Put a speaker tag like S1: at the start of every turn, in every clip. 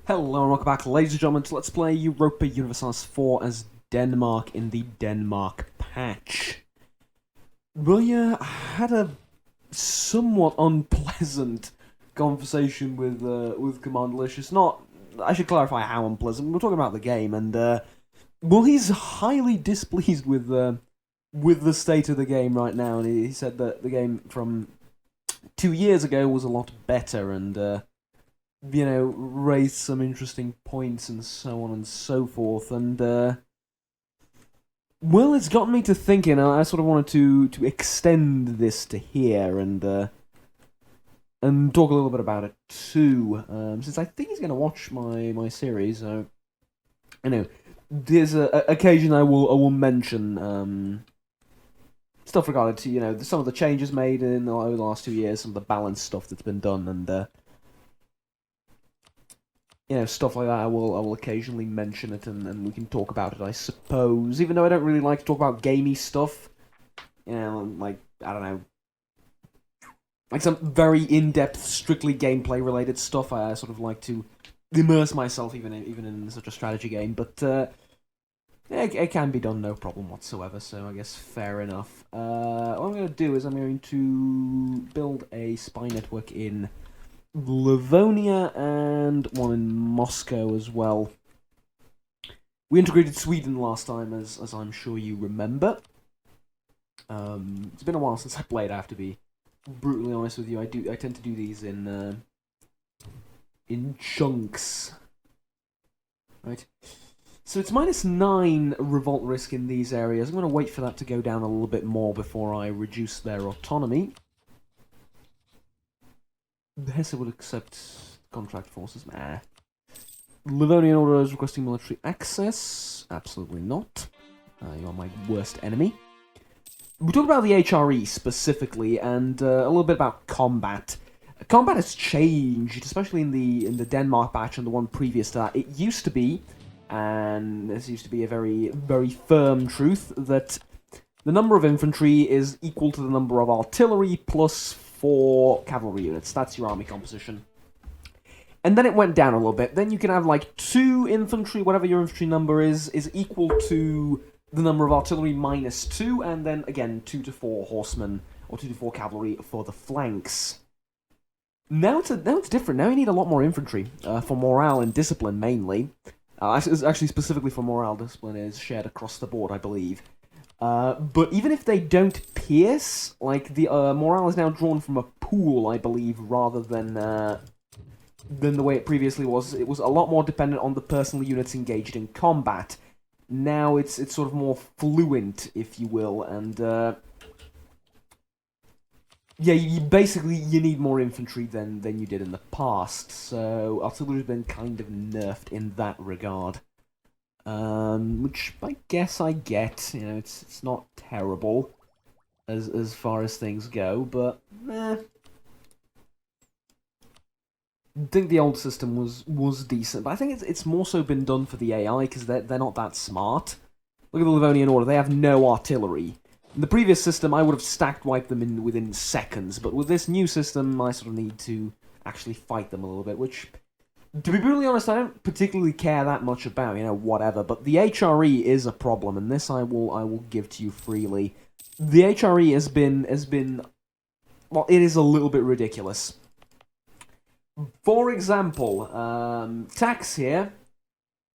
S1: Hello and welcome back, ladies and gentlemen, to Let's Play Europa Universalis 4 as Denmark in the Denmark patch. Well, yeah, I had a somewhat unpleasant conversation with Commander Licious. Not, I should clarify how unpleasant. We're talking about the game, and well, he's highly displeased with the state of the game right now, and he said that the game from 2 years ago was a lot better, and raised some interesting points and so on and so forth. And, well, it's gotten me to thinking. I sort of wanted to extend this to here and talk a little bit about it too. Since I think he's going to watch my series, so, there's a occasion I will mention stuff regarding to some of the changes made over the last 2 years, some of the balance stuff that's been done, and stuff like that. I will occasionally mention it, and we can talk about it, I suppose. Even though I don't really like to talk about gamey stuff, like, I don't know, like some very in-depth, strictly gameplay-related stuff. I sort of like to immerse myself even in such a strategy game, but it can be done no problem whatsoever. So I guess fair enough. What I'm going to do is I'm going to build a spy network in Livonia and one in Moscow as well. We integrated Sweden last time, as I'm sure you remember. It's been a while since I played. I have to be brutally honest with you. I tend to do these in chunks, right? So it's -9 revolt risk in these areas. I'm going to wait for that to go down a little bit more before I reduce their autonomy. Hesse would accept contract forces. Nah. Livonian Order is requesting military access. Absolutely not. You are my worst enemy. We talked about the HRE specifically, and a little bit about combat. Combat has changed, especially in the Denmark batch and the one previous to that. It used to be, and this used to be a very, very firm truth, that the number of infantry is equal to the number of artillery plus 4 cavalry units. That's your army composition. And then it went down a little bit. Then you can have like 2 infantry, whatever your infantry number is equal to the number of artillery -2, and then again 2 to 4 horsemen or 2 to 4 cavalry for the flanks. Now it's different. Now you need a lot more infantry for morale and discipline mainly. Actually, specifically for morale, discipline is shared across the board, I believe. But even if they don't pierce, like, the morale is now drawn from a pool, I believe, rather than the way it previously was. It was a lot more dependent on the personal units engaged in combat. Now it's sort of more fluent, if you will, and yeah, you need more infantry than you did in the past. So artillery's been kind of nerfed in that regard. Which I guess I get. It's not terrible as far as things go, but I think the old system was decent, but I think it's more so been done for the AI because they're not that smart. Look at the Livonian Order; they have no artillery. In the previous system, I would have stacked wiped them within seconds, but with this new system, I sort of need to actually fight them a little bit, which, to be brutally honest, I don't particularly care that much about, whatever, but the HRE is a problem, and this I will give to you freely. The HRE has been, well, it is a little bit ridiculous. For example, tax here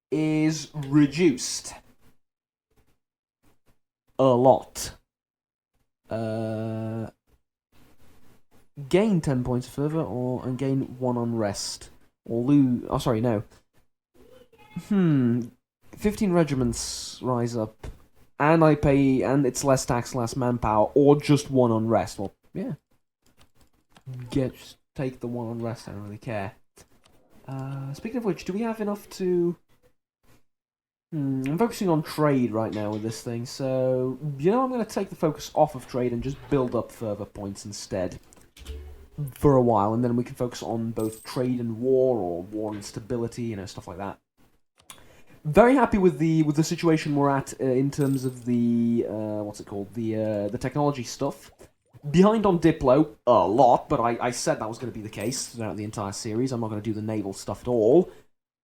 S1: is reduced a lot. Gain 10 points further, and gain 1 on rest. Or lose... Oh, sorry, no. 15 regiments rise up. And I pay... And it's less tax, less manpower. Or just 1 on rest. Well, yeah. Just take the 1 on rest, I don't really care. Speaking of which, do we have enough to... I'm focusing on trade right now with this thing, so... I'm going to take the focus off of trade and just build up further points instead. For a while, and then we can focus on both trade and war, or war and stability, stuff like that. Very happy with the situation we're at in terms of the what's it called, the technology stuff. Behind on Diplo a lot, but I said that was going to be the case throughout the entire series. I'm not going to do the naval stuff at all.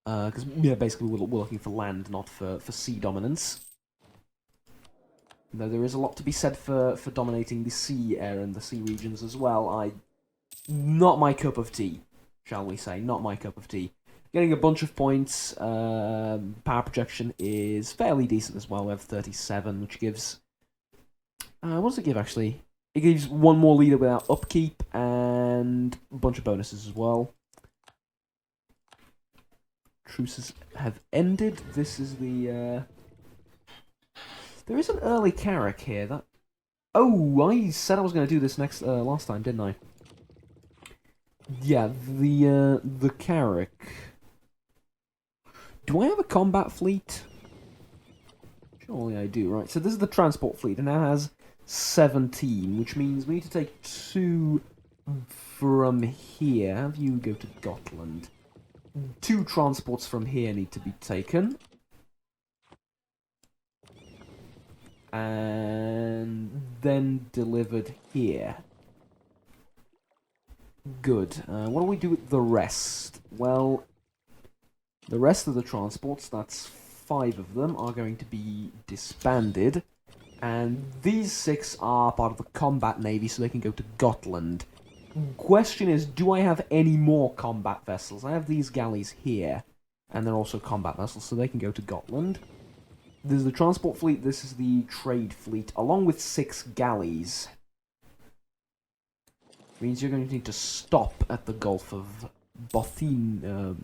S1: Because, yeah, basically we're looking for land, not for sea dominance. Though there is a lot to be said for dominating the sea area and the sea regions as well. Not my cup of tea, shall we say. Not my cup of tea. Getting a bunch of points. Power projection is fairly decent as well. We have 37, which gives... what does it give, actually? It gives one more leader without upkeep, and a bunch of bonuses as well. Truces have ended. This is the... There is an early Carrack here. That... Oh, I said I was going to do this last time, didn't I? Yeah, the Carrack. Do I have a combat fleet? Surely I do, right? So this is the transport fleet. It now has 17, which means we need to take 2 from here. Have you go to Gotland? 2 transports from here need to be taken. And then delivered here. Good. What do we do with the rest? Well, the rest of the transports, that's 5 of them, are going to be disbanded. And these 6 are part of the combat navy, so they can go to Gotland. Question is, do I have any more combat vessels? I have these galleys here, and they're also combat vessels, so they can go to Gotland. This is the transport fleet, this is the trade fleet, along with 6 galleys. Means you're going to need to stop at the Gulf of Bothnia.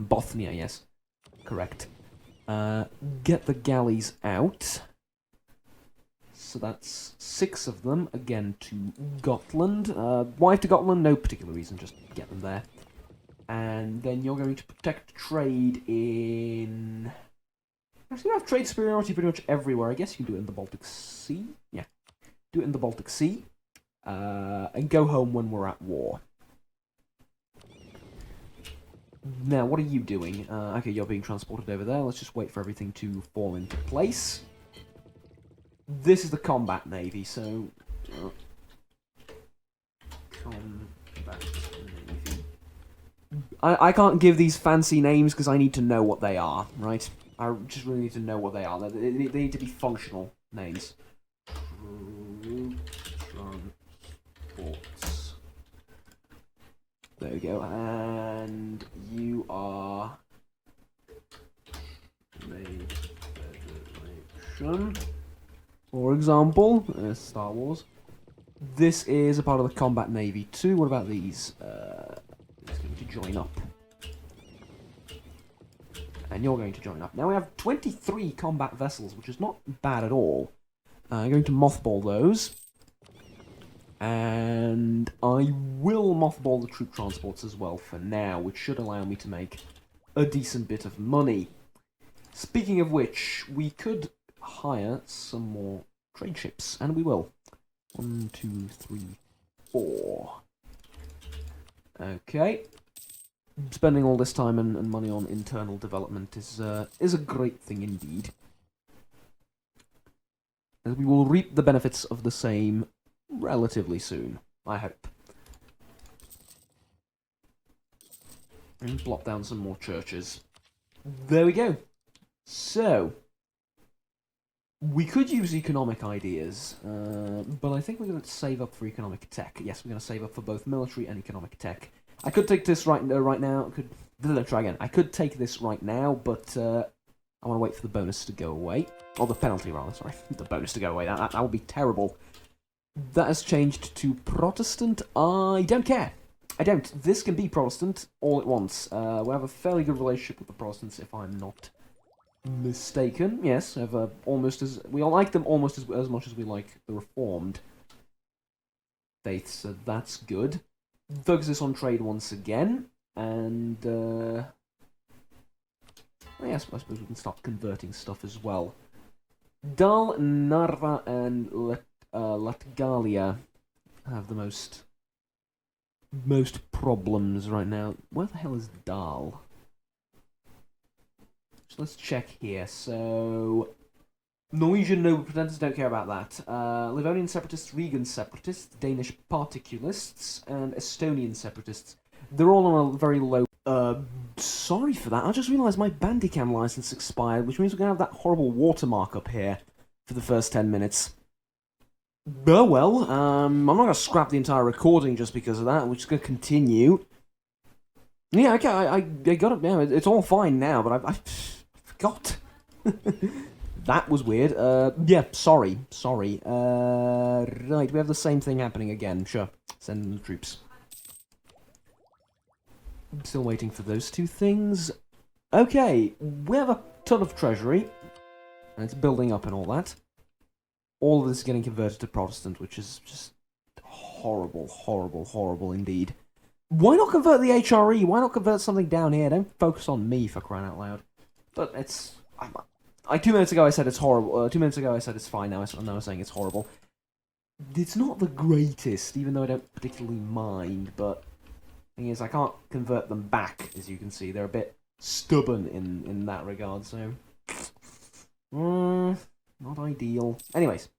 S1: Bothnia, yes. Correct. Get the galleys out. So that's 6 of them, again, to Gotland. Why to Gotland? No particular reason, just get them there. And then you're going to protect trade in... Actually, you have trade superiority pretty much everywhere. I guess you can do it in the Baltic Sea. Yeah. Do it in the Baltic Sea. And go home when we're at war. Now, what are you doing? Okay, you're being transported over there. Let's just wait for everything to fall into place. This is the combat navy, so... combat navy. I can't give these fancy names because I need to know what they are, right? I just really need to know what they are. They need to be functional names. Transports. There we go. And you are... Trade Federation. For example, Star Wars. This is a part of the combat navy too. What about these? It's going to join up. And you're going to join up. Now we have 23 combat vessels, which is not bad at all. I'm going to mothball those. And I will mothball the troop transports as well for now, which should allow me to make a decent bit of money. Speaking of which, we could hire some more trade ships, and we will. 1, 2, 3, 4. Okay. Spending all this time and money on internal development is a great thing indeed. And we will reap the benefits of the same relatively soon, I hope. And plop down some more churches. There we go. So, we could use economic ideas, but I think we're going to save up for economic tech. Yes, we're going to save up for both military and economic tech. I could take this right now. Try again. I could take this right now, but I want to wait for the bonus to go away. Or the penalty, rather. Sorry, the bonus to go away. That would be terrible. That has changed to Protestant. I don't care. I don't. This can be Protestant all at once. We have a fairly good relationship with the Protestants, if I'm not mistaken. Yes, we all like them almost as much as we like the Reformed faith, so that's good. Focus this on trade once again, and yes, I suppose we can start converting stuff as well. Dal, Narva, and Latgalia have the most problems right now. Where the hell is Dal? So let's check here. So, Norwegian noble pretenders don't care about that. Livonian separatists, Rigan separatists, Danish particulists, and Estonian separatists. They're all on a very low Uh, sorry for that. I just realised my Bandicam license expired, which means we're going to have that horrible watermark up here for the first 10 minutes. Oh well, I'm not going to scrap the entire recording just because of that. We're just going to continue. Yeah, okay, I got it. Yeah, it's all fine now, but I forgot. That was weird. Yeah, sorry. Right, we have the same thing happening again. Sure, send in the troops. I'm still waiting for those two things. Okay, we have a ton of treasury, and it's building up and all that. All of this is getting converted to Protestant, which is just horrible, horrible, horrible indeed. Why not convert the HRE? Why not convert something down here? Don't focus on me, for crying out loud. But it's... Like 2 minutes ago I said it's horrible. 2 minutes ago I said it's fine, now I'm saying it's horrible. It's not the greatest, even though I don't particularly mind, but... The thing is, I can't convert them back, as you can see. They're a bit stubborn in that regard, so... not ideal. Anyways.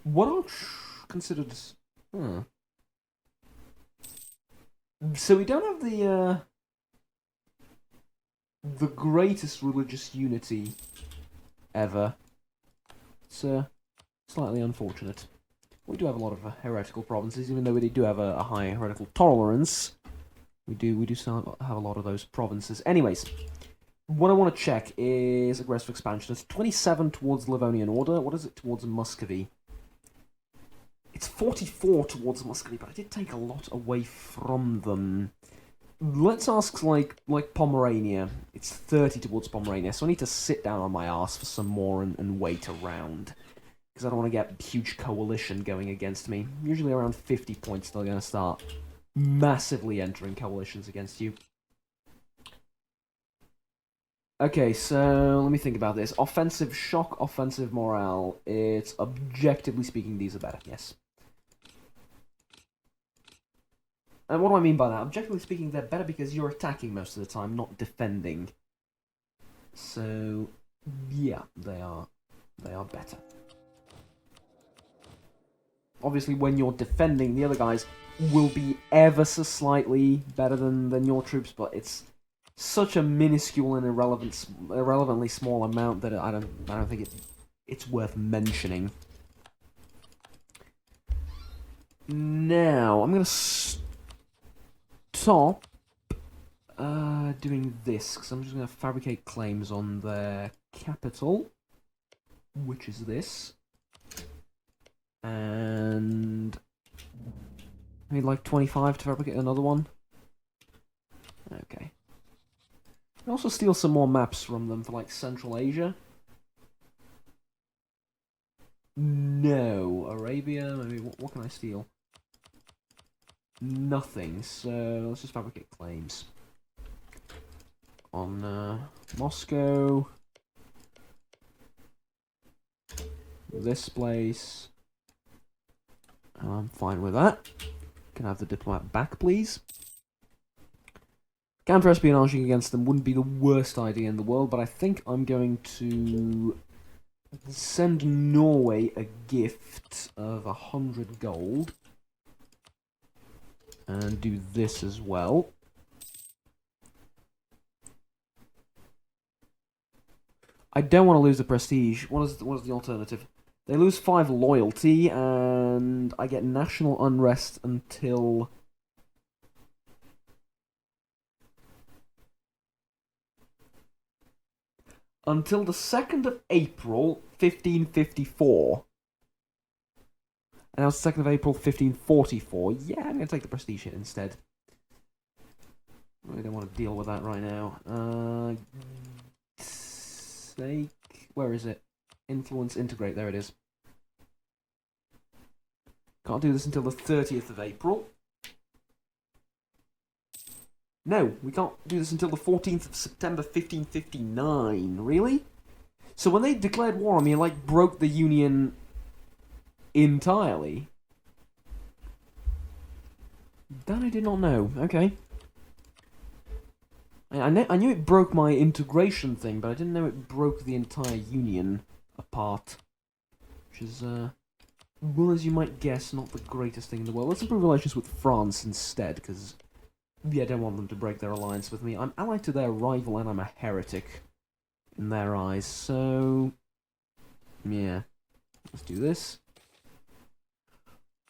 S1: What are considered... So we don't have the greatest religious unity ever. It's slightly unfortunate. We do have a lot of heretical provinces, even though we do have a high heretical tolerance. We do still have a lot of those provinces. Anyways, what I want to check is aggressive expansion. It's 27 towards Livonian Order. What is it towards Muscovy? It's 44 towards Muscovy, but I did take a lot away from them. Let's ask, like Pomerania. It's 30 towards Pomerania, so I need to sit down on my arse for some more and wait around. Because I don't want to get a huge coalition going against me. Usually around 50 points they're going to start massively entering coalitions against you. Okay, so let me think about this. Offensive shock, offensive morale. It's objectively speaking, these are better, yes. And what do I mean by that? Objectively speaking, they're better because you're attacking most of the time, not defending. So, yeah, they are better. Obviously, when you're defending, the other guys will be ever so slightly better than your troops, but it's such a minuscule and irrelevantly small amount that I don't think it's worth mentioning. Now, I'm gonna stop doing this because I'm just gonna fabricate claims on their capital, which is this, and I need like 25 to fabricate another one. Okay. I also steal some more maps from them for like Central Asia. No, Arabia. Maybe what can I steal? Nothing. So let's just fabricate claims on Moscow. This place. I'm fine with that. Can I have the diplomat back, please? Counter-espionaging against them wouldn't be the worst idea in the world, but I think I'm going to send Norway a gift of 100 gold. And do this as well. I don't want to lose the prestige. What is the alternative? They lose 5 loyalty, and I get national unrest until... Until the 2nd of April, 1554. And that was the 2nd of April, 1544. Yeah, I'm going to take the prestige hit instead. I really don't want to deal with that right now. Where is it? Influence, integrate, there it is. Can't do this until the 30th of April. No, we can't do this until the 14th of September 1559. Really? So when they declared war on me, like, broke the Union entirely? That I did not know. Okay. I knew it broke my integration thing, but I didn't know it broke the entire Union apart. Which is, well, as you might guess, not the greatest thing in the world. Let's improve relations with France instead, because Yeah, I don't want them to break their alliance with me. I'm allied to their rival and I'm a heretic in their eyes, so... Yeah. Let's do this.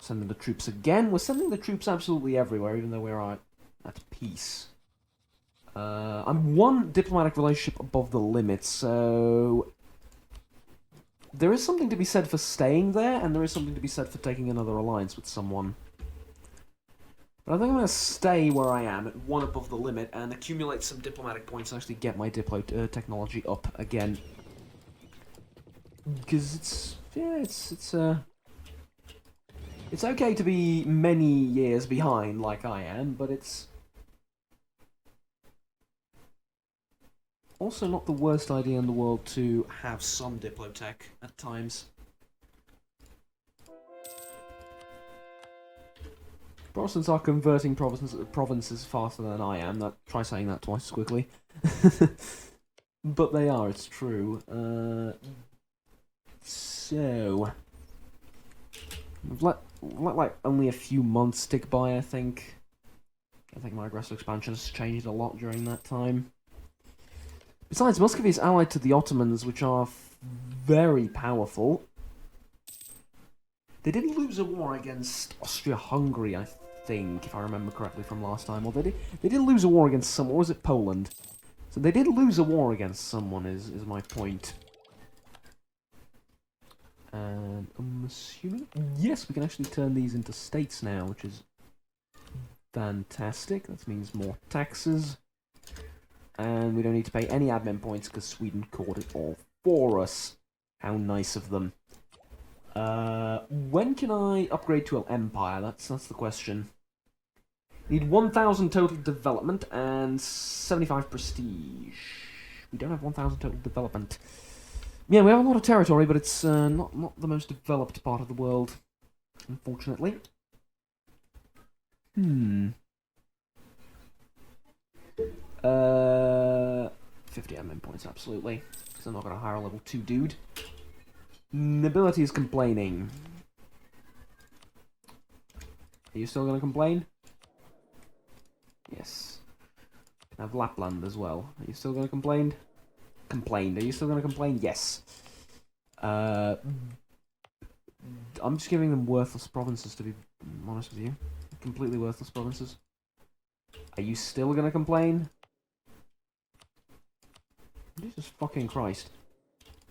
S1: Sending the troops again. We're sending the troops absolutely everywhere, even though we're at peace. I'm one diplomatic relationship above the limit, so... There is something to be said for staying there, and there is something to be said for taking another alliance with someone. But I think I'm going to stay where I am, at one above the limit, and accumulate some diplomatic points and actually get my Diplo technology up again. Because it's okay to be many years behind like I am, but it's also not the worst idea in the world to have some Diplotech at times. Protestants are converting provinces faster than I am. Try saying that twice as quickly. But they are, it's true. So... We've let like only a few months tick by, I think. I think my aggressive expansion has changed a lot during that time. Besides, Muscovy is allied to the Ottomans, which are very powerful. They did lose a war against Austria-Hungary, I think, if I remember correctly from last time. Or they did lose a war against someone. Or was it Poland? So they did lose a war against someone, is my point. And I'm assuming... Yes, we can actually turn these into states now, which is fantastic. That means more taxes. And we don't need to pay any admin points because Sweden caught it all for us. How nice of them. When can I upgrade to an empire? That's the question. Need 1,000 total development and 75 prestige. We don't have 1,000 total development. Yeah, we have a lot of territory, but it's not the most developed part of the world, unfortunately. 50 admin points, absolutely. Because I'm not going to hire a level 2 dude. Nobility is complaining. Are you still going to complain? Yes. I have Lapland as well. Are you still going to complain? Complained. Are you still going to complain? Yes. I'm just giving them worthless provinces, to be honest with you. Completely worthless provinces. Are you still going to complain? Jesus fucking Christ.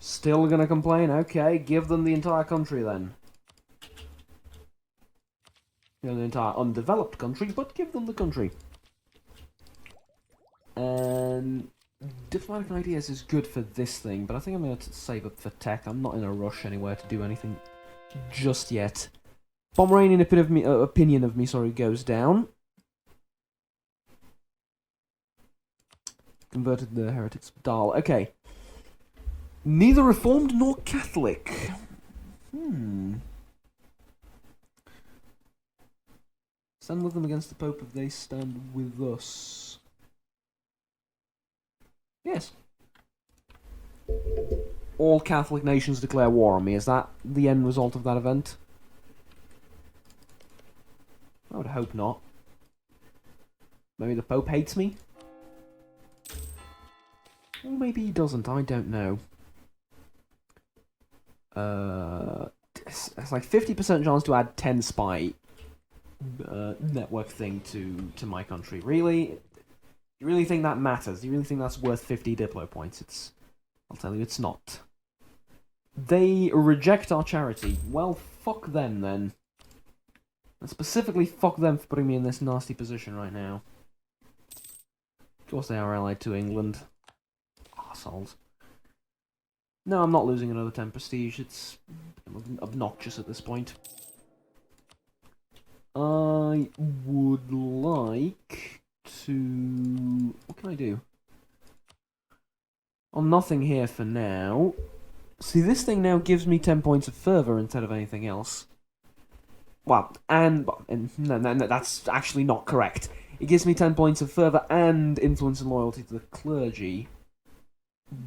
S1: Still going to complain? Okay, give them the entire country then. You know, the entire undeveloped country, but give them the country. And diplomatic ideas is good for this thing, but I think I'm going to save up for tech. I'm not in a rush anywhere to do anything just yet. Pomeranian opinion of me goes down. Converted the heretics of Dahl. Okay. Neither Reformed nor Catholic. Stand with them against the Pope if they stand with us. Yes. All Catholic nations declare war on me. Is that the end result of that event? I would hope not. Maybe the Pope hates me? Or maybe he doesn't, I don't know. It's like 50% chance to add 10 spy network thing to my country. Really? You really think that matters? Do you really think that's worth 50 Diplo points? I'll tell you it's not. They reject our charity. Well, fuck them then. And specifically fuck them for putting me in this nasty position right now. Of course they are allied to England. Arseholes. No, I'm not losing another 10 prestige. It's obnoxious at this point. I would like to... What can I do? Oh, nothing here for now. See, this thing now gives me 10 points of fervour instead of anything else. Well, and no, that's actually not correct. It gives me 10 points of fervour and influence and loyalty to the clergy,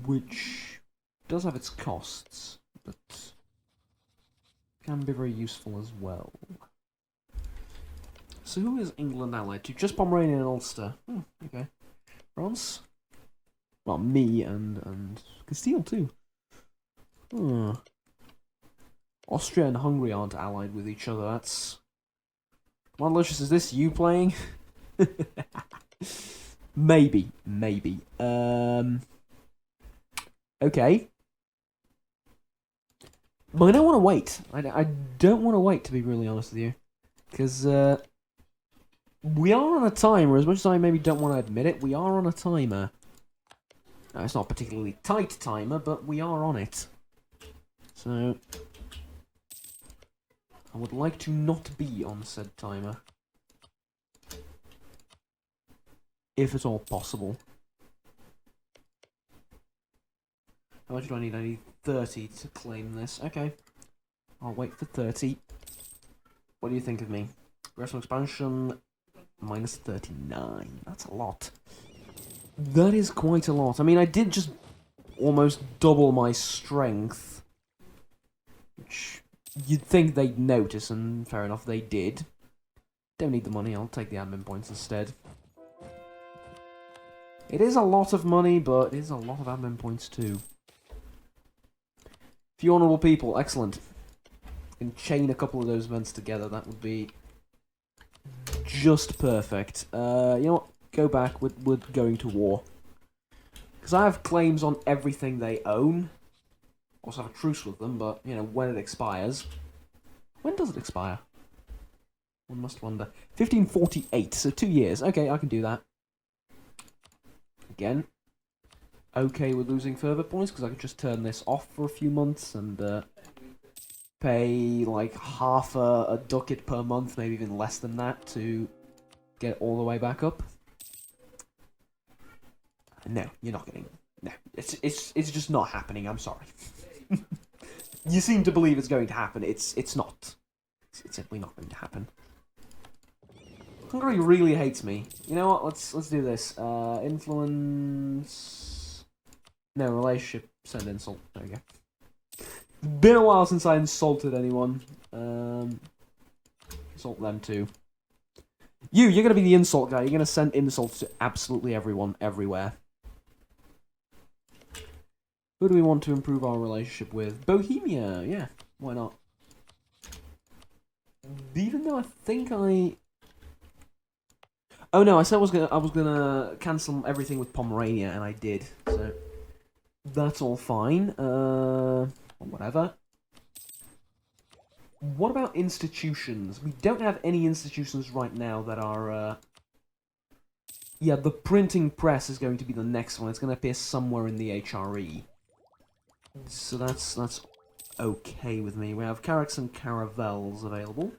S1: which does have its costs, but can be very useful as well. So who is England allied to? Just Pomerania and Ulster. Okay. France? Well, me and Castile too. Austria and Hungary aren't allied with each other. That's... Come on, Lucius, is this you playing? Maybe. Okay. But I don't want to wait. I don't want to wait, to be really honest with you. Because, we are on a timer, as much as I maybe don't want to admit it, we are on a timer. Now, it's not a particularly tight timer, but we are on it. So, I would like to not be on said timer. If at all possible. How much do I need? I need 30 to claim this. Okay. I'll wait for 30. What do you think of me? Progressive expansion, minus 39. That's a lot. That is quite a lot. I mean, I did just almost double my strength. Which you'd think they'd notice, and fair enough, they did. Don't need the money, I'll take the admin points instead. It is a lot of money, but it is a lot of admin points too. Few honourable people, excellent. Can chain a couple of those events together, that would be just perfect. You know what? Go back with going to war. Because I have claims on everything they own. Also have a truce with them, but, you know, when it expires... When does it expire? One must wonder. 1548, so 2 years. Okay, I can do that. Again, okay with losing further points, because I could just turn this off for a few months and pay like half a ducat per month, maybe even less than that, to get all the way back up. No, you're not getting... No, it's just not happening, I'm sorry. You seem to believe it's going to happen, it's not. It's simply not going to happen. Hungary really hates me. You know what, let's do this. Influence... No, relationship, send insult. There we go. Been a while since I insulted anyone. Insult them too. You're gonna be the insult guy. You're gonna send insults to absolutely everyone, everywhere. Who do we want to improve our relationship with? Bohemia, yeah, why not? Even though I think I... Oh no, I said I was gonna cancel everything with Pomerania, and I did, so... That's all fine, whatever. What about institutions? We don't have any institutions right now that are, Yeah, the printing press is going to be the next one. It's going to appear somewhere in the HRE. So that's okay with me. We have Carracks and Caravels available.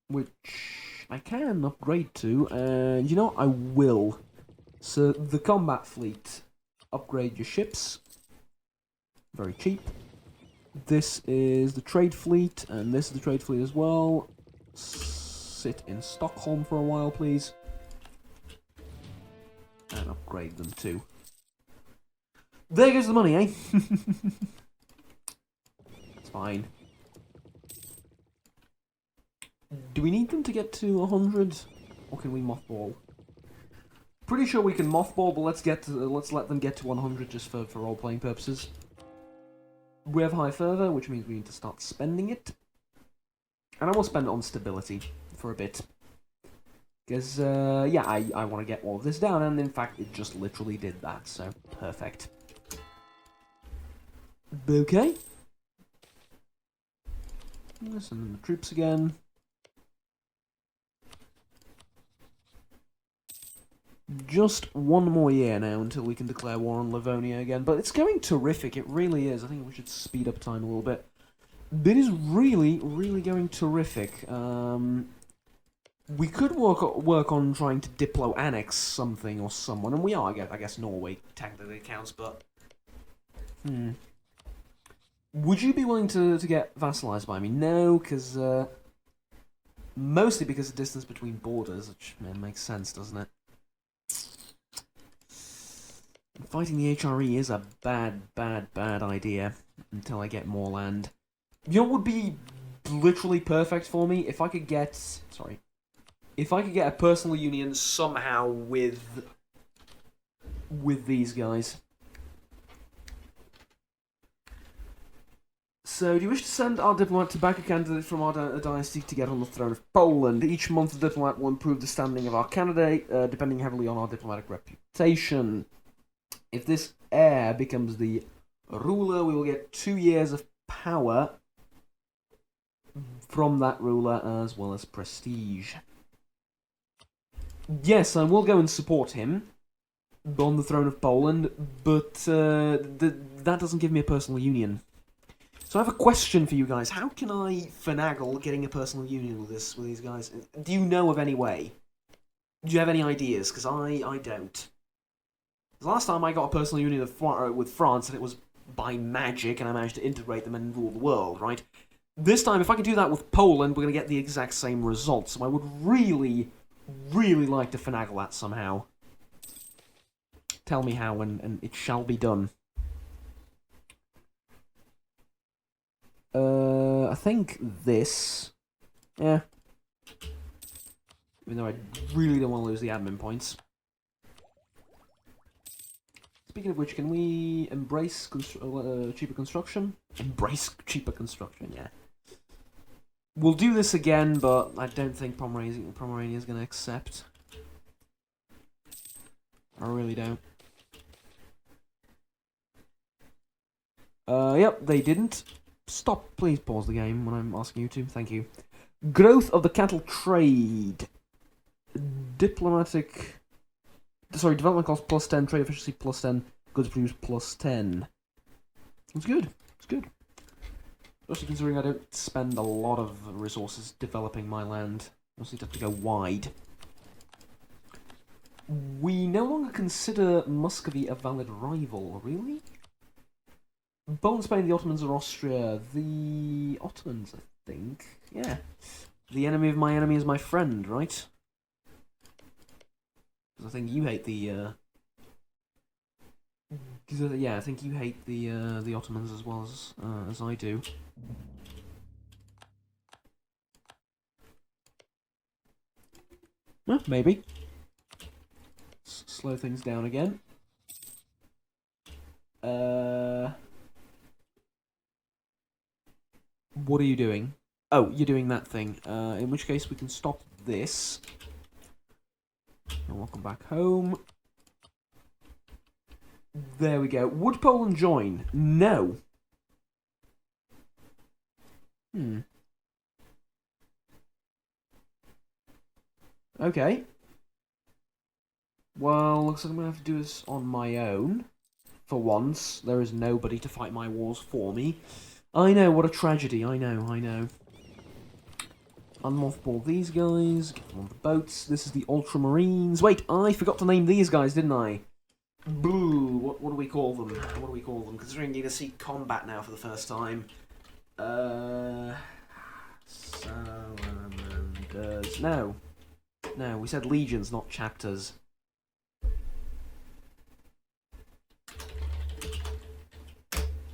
S1: Which I can upgrade to, and you know what? I will. So, the combat fleet. Upgrade your ships. Very cheap. This is the trade fleet, and this is the trade fleet as well. Sit in Stockholm for a while, please. And upgrade them too. There goes the money, eh? It's fine. Do we need them to get to 100? Or can we mothball? Pretty sure we can mothball, but let's let them get to 100 just for role-playing purposes. We have high fervor, which means we need to start spending it. And I will spend it on stability for a bit. Because, yeah, I want to get all of this down, and in fact, it just literally did that, so perfect. Okay. Send in the troops again. Just one more year now until we can declare war on Livonia again, but it's going terrific, it really is. I think we should speed up time a little bit. It is really, really going terrific. We could work on trying to diplo-annex something or someone, and we are, I guess Norway technically counts, but... Would you be willing to get vassalized by me? No, because, mostly because of the distance between borders, which makes sense, doesn't it? Fighting the HRE is a bad idea until I get more land. You know what would be literally perfect for me. If I could get a personal union somehow with these guys. So, do you wish to send our diplomat to back a candidate from our dynasty to get on the throne of Poland? Each month, the diplomat will improve the standing of our candidate, depending heavily on our diplomatic reputation. If this heir becomes the ruler, we will get 2 years of power from that ruler, as well as prestige. Yes, I will go and support him on the throne of Poland, but that doesn't give me a personal union. So I have a question for you guys. How can I finagle getting a personal union with these guys? Do you know of any way? Do you have any ideas? Because I don't. The last time I got a personal union with France, and it was by magic, and I managed to integrate them and rule the world, right? This time, if I can do that with Poland, we're going to get the exact same result. So I would really, really like to finagle that somehow. Tell me how, and it shall be done. I think this... Yeah. Even though I really don't want to lose the admin points. Speaking of which, can we embrace cheaper construction? Embrace cheaper construction, yeah. We'll do this again, but I don't think Pomerania is going to accept. I really don't. Yep, they didn't. Stop, please pause the game when I'm asking you to. Thank you. Growth of the cattle trade. Development cost plus 10, trade efficiency plus 10, goods produced plus 10. It's good. It's good. Especially considering I don't spend a lot of resources developing my land. I just have to go wide. We no longer consider Muscovy a valid rival, really? Poland, Spain, the Ottomans, or Austria? The Ottomans, I think. Yeah. The enemy of my enemy is my friend, right? Because I think you hate the... yeah, I think you hate the Ottomans as well as I do. Well, maybe. Slow things down again. What are you doing? Oh, you're doing that thing. In which case we can stop this. And welcome back home. There we go. Would Poland join? No. Okay. Well, looks like I'm going to have to do this on my own. For once, there is nobody to fight my wars for me. I know, what a tragedy. I know. Unmothball these guys. Get them on the boats. This is the Ultramarines. Wait, I forgot to name these guys, didn't I? Boo. What do we call them? Considering you're going to see combat now for the first time. Salamanders. No, we said legions, not chapters.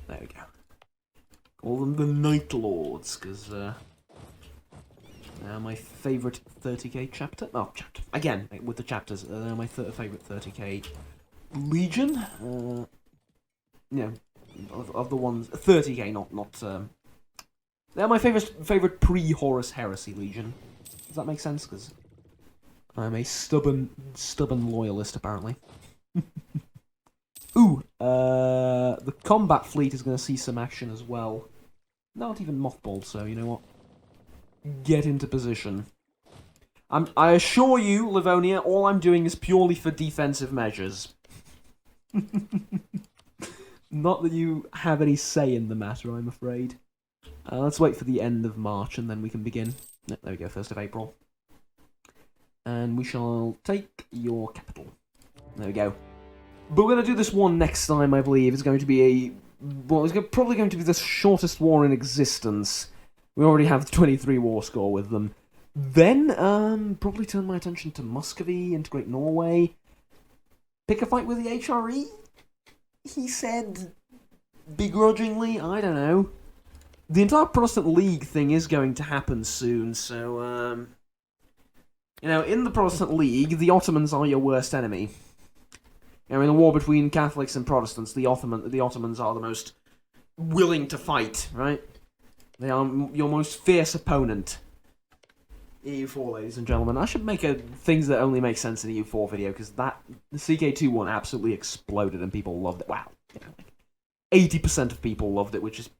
S1: There we go. Call them the Night Lords, because my favourite 30k chapter. Oh, chapter. Again, with the chapters. They're my favourite 30k legion. Of the ones 30k, not. They're my favourite pre-Horus Heresy legion. Does that make sense? Because I'm a stubborn loyalist, apparently. Ooh, the combat fleet is going to see some action as well. Not even mothballed, so you know what? Get into position. I assure you, Livonia, all I'm doing is purely for defensive measures. Not that you have any say in the matter, I'm afraid. Let's wait for the end of March and then we can begin. There we go, 1st of April. And we shall take your capital. There we go. But we're going to do this one next time, I believe. It's going to be probably going to be the shortest war in existence. We already have the 23 war score with them. Then, probably turn my attention to Muscovy, integrate Norway. Pick a fight with the HRE? He said begrudgingly, I don't know. the entire Protestant League thing is going to happen soon, so, in the Protestant League, the Ottomans are your worst enemy. In a war between Catholics and Protestants, the Ottomans are the most willing to fight, right? They are your most fierce opponent. EU4, ladies and gentlemen. I should make things that only make sense in a EU4 video, because the CK2 absolutely exploded and people loved it. Wow. 80% of people loved it, which is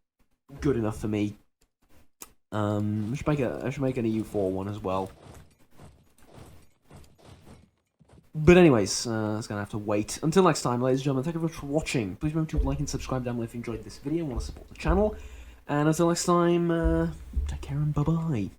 S1: good enough for me. I should make an EU4 one as well. But anyways, it's going to have to wait. Until next time, ladies and gentlemen, thank you very much for watching. Please remember to like and subscribe down below if you enjoyed this video and want to support the channel. And until next time, take care and bye-bye.